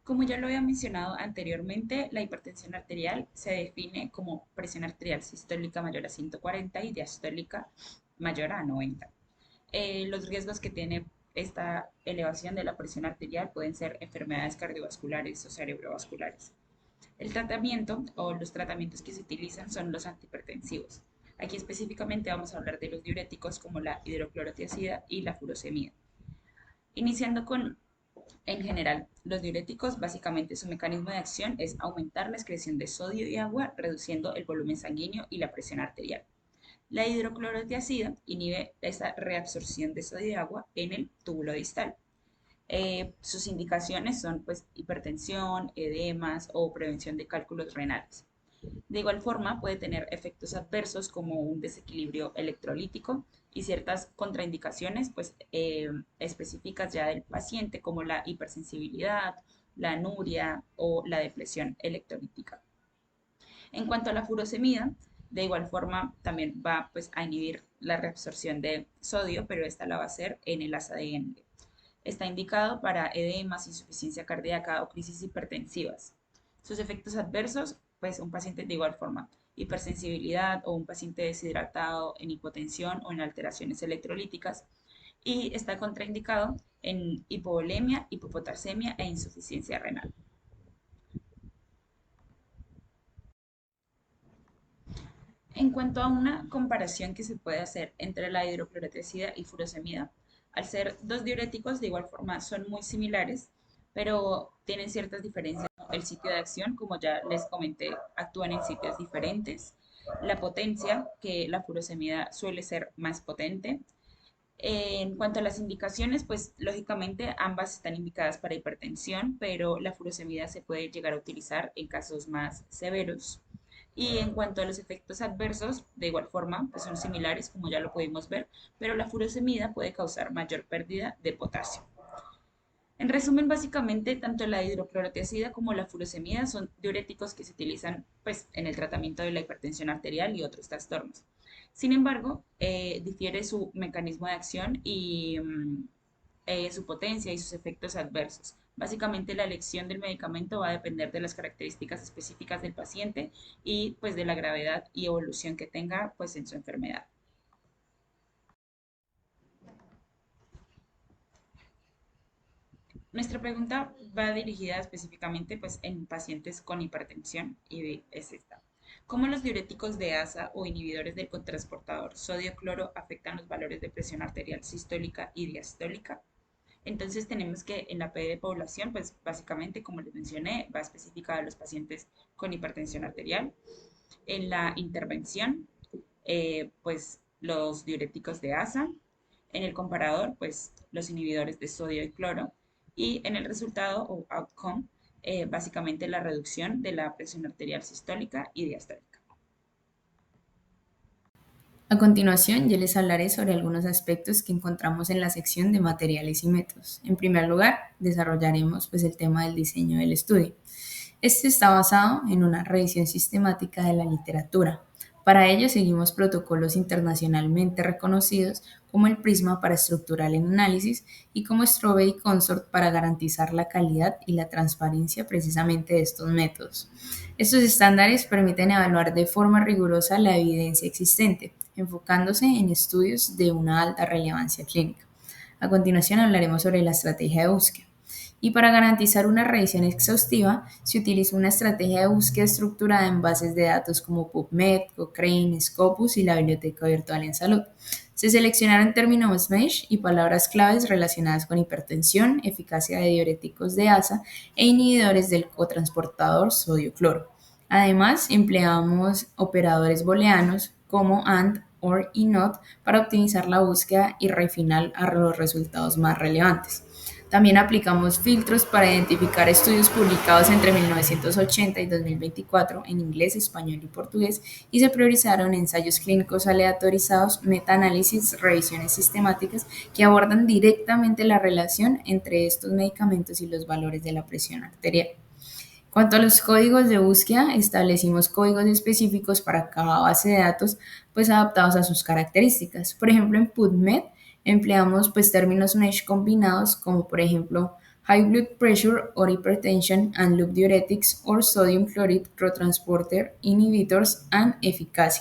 Como ya lo había mencionado anteriormente, la hipertensión arterial se define como presión arterial sistólica mayor a 140 y diastólica mayor a 90. Los riesgos que tiene esta elevación de la presión arterial pueden ser enfermedades cardiovasculares o cerebrovasculares. El tratamiento o los tratamientos que se utilizan son los antihipertensivos. Aquí específicamente vamos a hablar de los diuréticos como la hidroclorotiazida y la furosemida. Iniciando con, en general, los diuréticos, básicamente su mecanismo de acción es aumentar la excreción de sodio y agua, reduciendo el volumen sanguíneo y la presión arterial. La hidroclorotiazida inhibe esa reabsorción de sodio y agua en el túbulo distal. Sus indicaciones son pues hipertensión, edemas o prevención de cálculos renales. De igual forma, puede tener efectos adversos como un desequilibrio electrolítico y ciertas contraindicaciones pues, específicas ya del paciente, como la hipersensibilidad, la anuria o la depresión electrolítica. En cuanto a la furosemida, de igual forma también va pues, a inhibir la reabsorción de sodio, pero esta la va a hacer en el asa de Enge. Está indicado para edemas, insuficiencia cardíaca o crisis hipertensivas. Sus efectos adversos, pues un paciente de igual forma, hipersensibilidad o un paciente deshidratado en hipotensión o en alteraciones electrolíticas. Y está contraindicado en hipovolemia, hipopotasemia e insuficiencia renal. En cuanto a una comparación que se puede hacer entre la hidroclorotiazida y furosemida, al ser dos diuréticos de igual forma son muy similares, pero tienen ciertas diferencias. El sitio de acción, como ya les comenté, actúan en sitios diferentes. La potencia, que la furosemida suele ser más potente. En cuanto a las indicaciones, pues lógicamente ambas están indicadas para hipertensión, pero la furosemida se puede llegar a utilizar en casos más severos. Y en cuanto a los efectos adversos, de igual forma, pues son similares, como ya lo pudimos ver, pero la furosemida puede causar mayor pérdida de potasio. En resumen, básicamente, tanto la hidroclorotiazida como la furosemida son diuréticos que se utilizan pues, en el tratamiento de la hipertensión arterial y otros trastornos. Sin embargo, difiere su mecanismo de acción y su potencia y sus efectos adversos. Básicamente, la elección del medicamento va a depender de las características específicas del paciente y pues de la gravedad y evolución que tenga pues en su enfermedad. Nuestra pregunta va dirigida específicamente pues, en pacientes con hipertensión y es esta. ¿Cómo los diuréticos de ASA o inhibidores del cotransportador sodio-cloro afectan los valores de presión arterial sistólica y diastólica? Entonces tenemos que en la P de población, pues básicamente, como les mencioné, va específica a los pacientes con hipertensión arterial. En la intervención, pues los diuréticos de ASA. En el comparador, pues los inhibidores de sodio y cloro. Y en el resultado o outcome, básicamente la reducción de la presión arterial sistólica y diastólica. A continuación, yo les hablaré sobre algunos aspectos que encontramos en la sección de materiales y métodos. En primer lugar, desarrollaremos pues, el tema del diseño del estudio. Este está basado en una revisión sistemática de la literatura. Para ello seguimos protocolos internacionalmente reconocidos como el PRISMA para estructurar el análisis y como Strobe y Consort para garantizar la calidad y la transparencia precisamente de estos métodos. Estos estándares permiten evaluar de forma rigurosa la evidencia existente, enfocándose en estudios de una alta relevancia clínica. A continuación hablaremos sobre la estrategia de búsqueda. Y para garantizar una revisión exhaustiva, se utiliza una estrategia de búsqueda estructurada en bases de datos como PubMed, Cochrane, Scopus y la Biblioteca Virtual en Salud. Se seleccionaron términos MESH y palabras claves relacionadas con hipertensión, eficacia de diuréticos de ASA e inhibidores del cotransportador sodio-cloro. Además, empleamos operadores booleanos como AND, OR y NOT para optimizar la búsqueda y refinar a los resultados más relevantes. También aplicamos filtros para identificar estudios publicados entre 1980 y 2024 en inglés, español y portugués y se priorizaron ensayos clínicos aleatorizados, metaanálisis, revisiones sistemáticas que abordan directamente la relación entre estos medicamentos y los valores de la presión arterial. Cuanto a los códigos de búsqueda, establecimos códigos específicos para cada base de datos, pues adaptados a sus características. Por ejemplo, en PubMed empleamos pues términos mesh combinados como por ejemplo high blood pressure or hypertension and loop diuretics or sodium chloride cotransporter inhibitors and efficacy.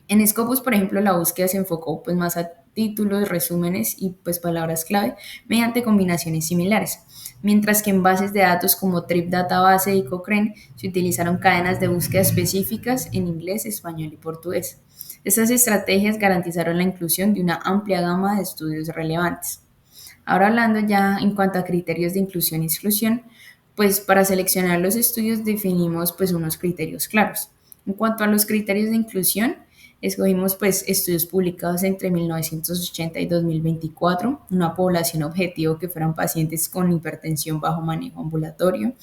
En Scopus, por ejemplo, la búsqueda se enfocó pues, más a títulos, resúmenes y pues, palabras clave mediante combinaciones similares, mientras que en bases de datos como Trip Database y Cochrane se utilizaron cadenas de búsqueda específicas en inglés, español y portugués. Estas estrategias garantizaron la inclusión de una amplia gama de estudios relevantes. Ahora hablando ya en cuanto a criterios de inclusión y exclusión, pues para seleccionar los estudios definimos pues unos criterios claros. En cuanto a los criterios de inclusión, escogimos pues estudios publicados entre 1980 y 2024, una población objetivo que fueran pacientes con hipertensión bajo manejo ambulatorio,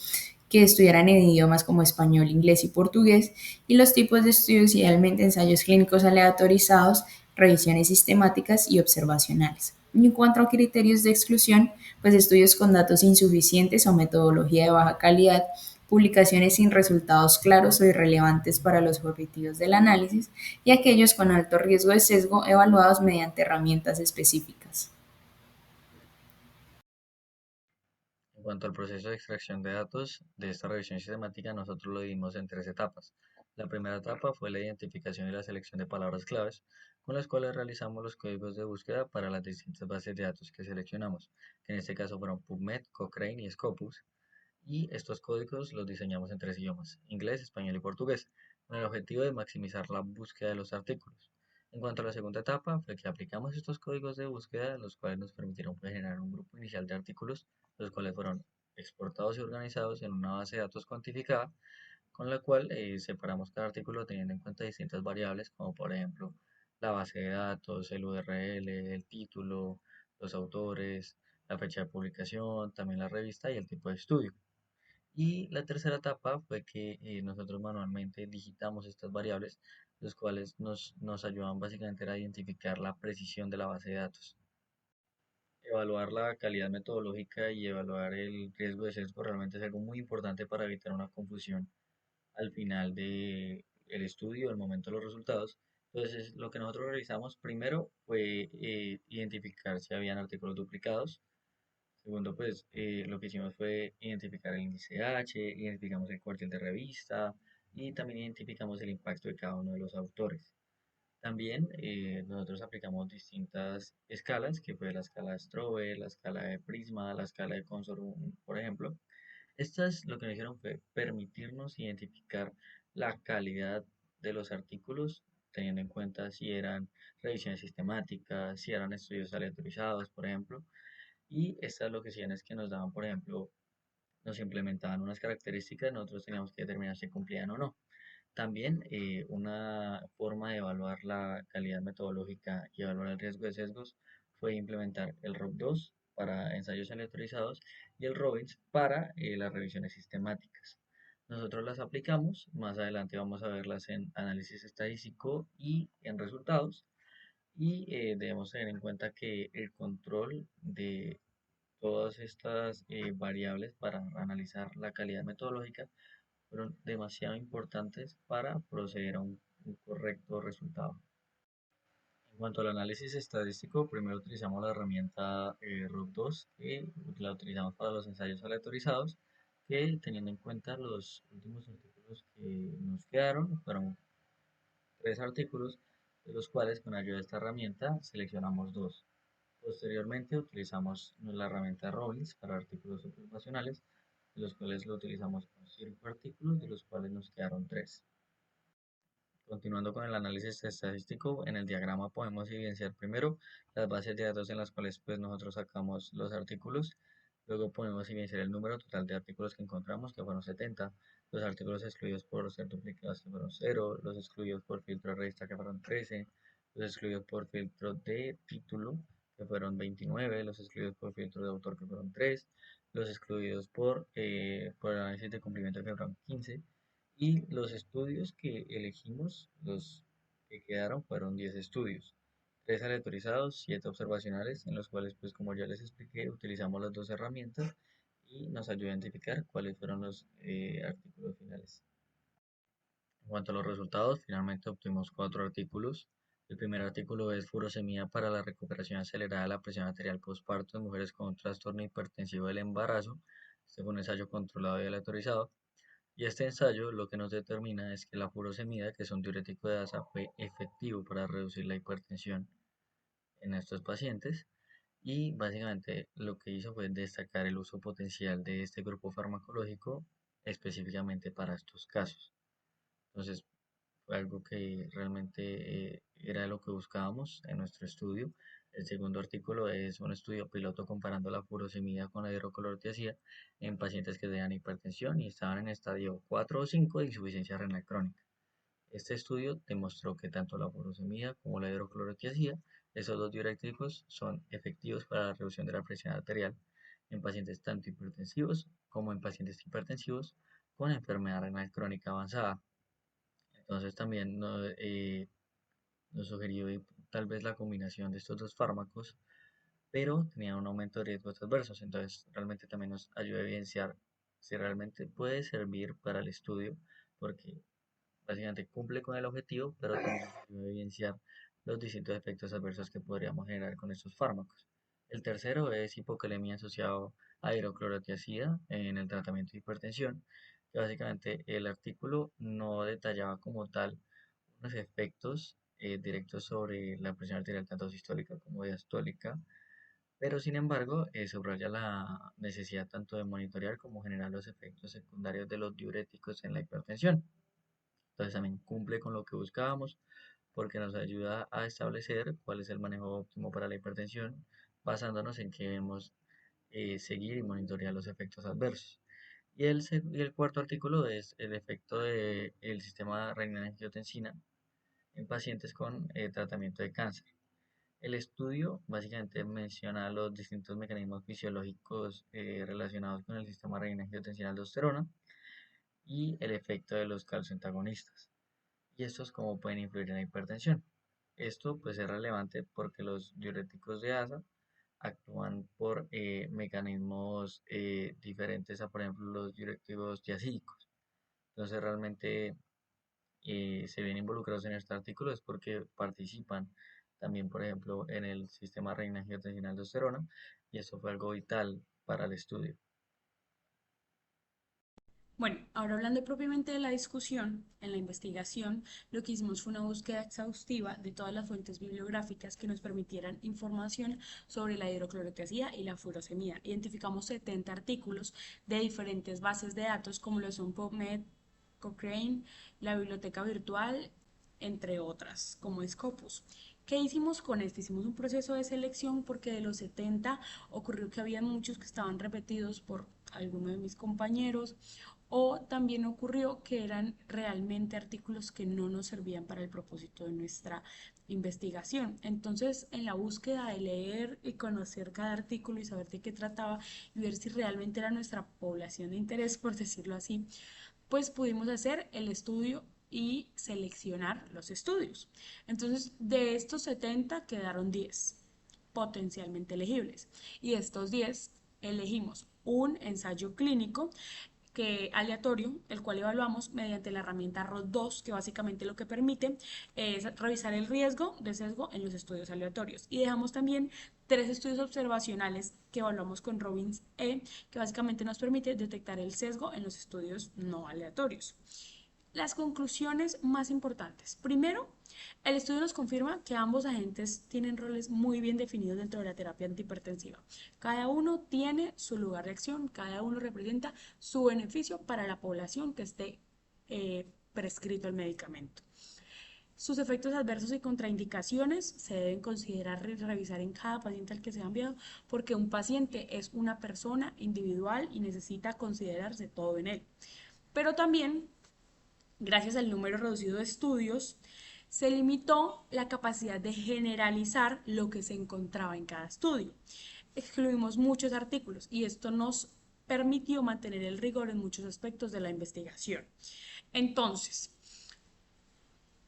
que estudiaran en idiomas como español, inglés y portugués, y los tipos de estudios idealmente ensayos clínicos aleatorizados, revisiones sistemáticas y observacionales. Y en cuanto a criterios de exclusión, pues estudios con datos insuficientes o metodología de baja calidad, publicaciones sin resultados claros o irrelevantes para los objetivos del análisis y aquellos con alto riesgo de sesgo evaluados mediante herramientas específicas. En cuanto al proceso de extracción de datos de esta revisión sistemática, nosotros lo dividimos en tres etapas. La primera etapa fue la identificación y la selección de palabras claves, con las cuales realizamos los códigos de búsqueda para las distintas bases de datos que seleccionamos, que en este caso fueron PubMed, Cochrane y Scopus, y estos códigos los diseñamos en tres idiomas, inglés, español y portugués, con el objetivo de maximizar la búsqueda de los artículos. En cuanto a la segunda etapa, fue que aplicamos estos códigos de búsqueda, los cuales nos permitieron pues, generar un grupo inicial de artículos, los cuales fueron exportados y organizados en una base de datos cuantificada, con la cual separamos cada artículo teniendo en cuenta distintas variables, como por ejemplo la base de datos, el URL, el título, los autores, la fecha de publicación, también la revista y el tipo de estudio. Y la tercera etapa fue que nosotros manualmente digitamos estas variables, los cuales nos ayudan básicamente a identificar la precisión de la base de datos. Evaluar la calidad metodológica y evaluar el riesgo de sesgo realmente es algo muy importante para evitar una confusión al final del estudio, al momento de los resultados. Entonces, lo que nosotros realizamos primero fue identificar si habían artículos duplicados. Segundo, pues lo que hicimos fue identificar el índice H, identificamos el cuartil de revista y también identificamos el impacto de cada uno de los autores. También nosotros aplicamos distintas escalas, que fue la escala de Strobe, la escala de Prisma, la escala de Consor, por ejemplo. Estas lo que nos hicieron fue permitirnos identificar la calidad de los artículos, teniendo en cuenta si eran revisiones sistemáticas, si eran estudios aleatorizados, por ejemplo. Y estas lo que hacían es que nos daban, por ejemplo, nos implementaban unas características, nosotros teníamos que determinar si cumplían o no. También una forma de evaluar la calidad metodológica y evaluar el riesgo de sesgos fue implementar el ROC2 para ensayos aleatorizados y el ROBINS para las revisiones sistemáticas. Nosotros las aplicamos, más adelante vamos a verlas en análisis estadístico y en resultados. Y debemos tener en cuenta que el control de todas estas variables para analizar la calidad metodológica fueron demasiado importantes para proceder a un correcto resultado. En cuanto al análisis estadístico, primero utilizamos la herramienta RUB2, que la utilizamos para los ensayos aleatorizados, que teniendo en cuenta los últimos artículos que nos quedaron, fueron tres artículos, de los cuales con ayuda de esta herramienta seleccionamos dos. Posteriormente utilizamos la herramienta Robbins para artículos observacionales, de los cuales lo utilizamos con 5 artículos, de los cuales nos quedaron 3. Continuando con el análisis estadístico, en el diagrama podemos evidenciar primero las bases de datos en las cuales pues, nosotros sacamos los artículos. Luego podemos evidenciar el número total de artículos que encontramos, que fueron 70. Los artículos excluidos por ser duplicados, que fueron 0. Los excluidos por filtro de revista, que fueron 13. Los excluidos por filtro de título, que fueron 29. Los excluidos por filtro de autor, que fueron 3. Los excluidos por análisis de cumplimiento, que fueron 15. Y los estudios que elegimos, los que quedaron, fueron 10 estudios, 3 aleatorizados, 7 observacionales, en los cuales, pues como ya les expliqué, utilizamos las dos herramientas y nos ayuda a identificar cuáles fueron los artículos finales. En cuanto a los resultados, finalmente obtuvimos 4 artículos, El primer artículo es furosemida para la recuperación acelerada de la presión arterial postparto en mujeres con un trastorno hipertensivo del embarazo. Este fue un ensayo controlado y aleatorizado. Y este ensayo lo que nos determina es que la furosemida, que es un diurético de asa, fue efectivo para reducir la hipertensión en estos pacientes. Y básicamente lo que hizo fue destacar el uso potencial de este grupo farmacológico específicamente para estos casos. Entonces, fue algo que realmente era lo que buscábamos en nuestro estudio. El segundo artículo es un estudio piloto comparando la furosemida con la hidroclorotiazida en pacientes que tenían hipertensión y estaban en estadio 4 o 5 de insuficiencia renal crónica. Este estudio demostró que tanto la furosemida como la hidroclorotiazida, esos dos diuréticos, son efectivos para la reducción de la presión arterial en pacientes tanto hipertensivos como en pacientes hipertensivos con enfermedad renal crónica avanzada. Entonces también nos sugirió tal vez la combinación de estos dos fármacos, pero tenían un aumento de riesgos adversos. Entonces realmente también nos ayuda a evidenciar si realmente puede servir para el estudio, porque básicamente cumple con el objetivo, pero también nos ayuda a evidenciar los distintos efectos adversos que podríamos generar con estos fármacos. El tercero es hipocalemia asociado a hidroclorotiazida en el tratamiento de hipertensión, que básicamente el artículo no detallaba como tal unos efectos directos sobre la presión arterial tanto sistólica como diastólica, pero sin embargo subraya la necesidad tanto de monitorear como generar los efectos secundarios de los diuréticos en la hipertensión. Entonces también cumple con lo que buscábamos porque nos ayuda a establecer cuál es el manejo óptimo para la hipertensión, basándonos en que debemos seguir y monitorear los efectos adversos. Y el cuarto artículo es el efecto del sistema renina-angiotensina en pacientes con tratamiento de cáncer. El estudio básicamente menciona los distintos mecanismos fisiológicos relacionados con el sistema renina-angiotensina-aldosterona y el efecto de los calcioantagonistas y estos cómo pueden influir en la hipertensión. Esto pues es relevante porque los diuréticos de asa actúan por mecanismos diferentes a por ejemplo los diuréticos diacídicos. Entonces realmente se ven involucrados en este artículo es porque participan también por ejemplo en el sistema renina-angiotensina-aldosterona y eso fue algo vital para el estudio. Bueno, ahora hablando propiamente de la discusión, en la investigación, lo que hicimos fue una búsqueda exhaustiva de todas las fuentes bibliográficas que nos permitieran información sobre la hidroclorotiazida y la furosemida. Identificamos 70 artículos de diferentes bases de datos como lo son PubMed, Cochrane, la biblioteca virtual, entre otras, como Scopus. ¿Qué hicimos con esto? Hicimos un proceso de selección porque de los 70 ocurrió que había muchos que estaban repetidos por alguno de mis compañeros o también ocurrió que eran realmente artículos que no nos servían para el propósito de nuestra investigación. Entonces, en la búsqueda de leer y conocer cada artículo y saber de qué trataba y ver si realmente era nuestra población de interés, por decirlo así, pues pudimos hacer el estudio y seleccionar los estudios. Entonces, de estos 70 quedaron 10 potencialmente elegibles y de estos 10 elegimos un ensayo clínico aleatorio, el cual evaluamos mediante la herramienta ROD2, que básicamente lo que permite es revisar el riesgo de sesgo en los estudios aleatorios. Y dejamos también 3 estudios observacionales que evaluamos con Robbins E, que básicamente nos permite detectar el sesgo en los estudios no aleatorios. Las conclusiones más importantes. Primero, el estudio nos confirma que ambos agentes tienen roles muy bien definidos dentro de la terapia antihipertensiva. Cada uno tiene su lugar de acción, cada uno representa su beneficio para la población que esté prescrito el medicamento. Sus efectos adversos y contraindicaciones se deben considerar y revisar en cada paciente al que se ha enviado, porque un paciente es una persona individual y necesita considerarse todo en él. Pero también gracias al número reducido de estudios, se limitó la capacidad de generalizar lo que se encontraba en cada estudio. Excluimos muchos artículos y esto nos permitió mantener el rigor en muchos aspectos de la investigación. Entonces,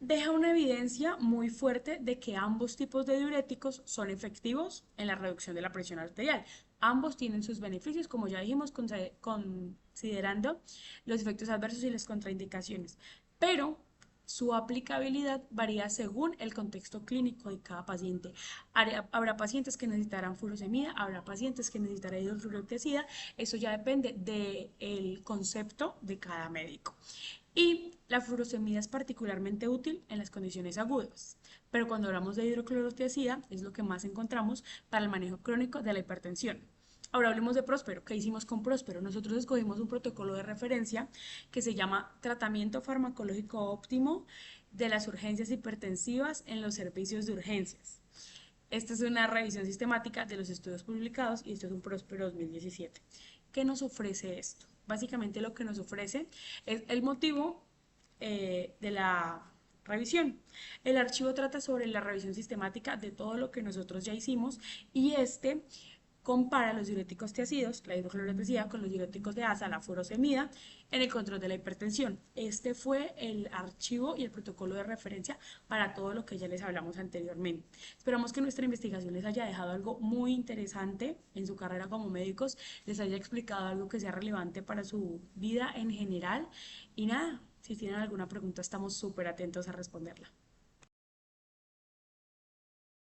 deja una evidencia muy fuerte de que ambos tipos de diuréticos son efectivos en la reducción de la presión arterial. Ambos tienen sus beneficios, como ya dijimos, considerando los efectos adversos y las contraindicaciones. Pero Su aplicabilidad varía según el contexto clínico de cada paciente. Habrá pacientes que necesitarán furosemida, habrá pacientes que necesitarán hidrofluorotiazida. Eso ya depende del concepto de cada médico. Y la furosemida es particularmente útil en las condiciones agudas. Pero cuando hablamos de hidroclorotiazida es lo que más encontramos para el manejo crónico de la hipertensión. Ahora hablemos de Próspero. ¿Qué hicimos con Próspero? Nosotros escogimos un protocolo de referencia que se llama Tratamiento Farmacológico Óptimo de las Urgencias Hipertensivas en los Servicios de Urgencias. Esta es una revisión sistemática de los estudios publicados y esto es un Próspero 2017. ¿Qué nos ofrece esto? Básicamente lo que nos ofrece es el motivo de la revisión. El archivo trata sobre la revisión sistemática de todo lo que nosotros ya hicimos y compara los diuréticos tiazidos, la hidroclorotiazida, con los diuréticos de asa, la furosemida, en el control de la hipertensión. Este fue el archivo y el protocolo de referencia para todo lo que ya les hablamos anteriormente. Esperamos que nuestra investigación les haya dejado algo muy interesante en su carrera como médicos, les haya explicado algo que sea relevante para su vida en general y nada, si tienen alguna pregunta estamos súper atentos a responderla.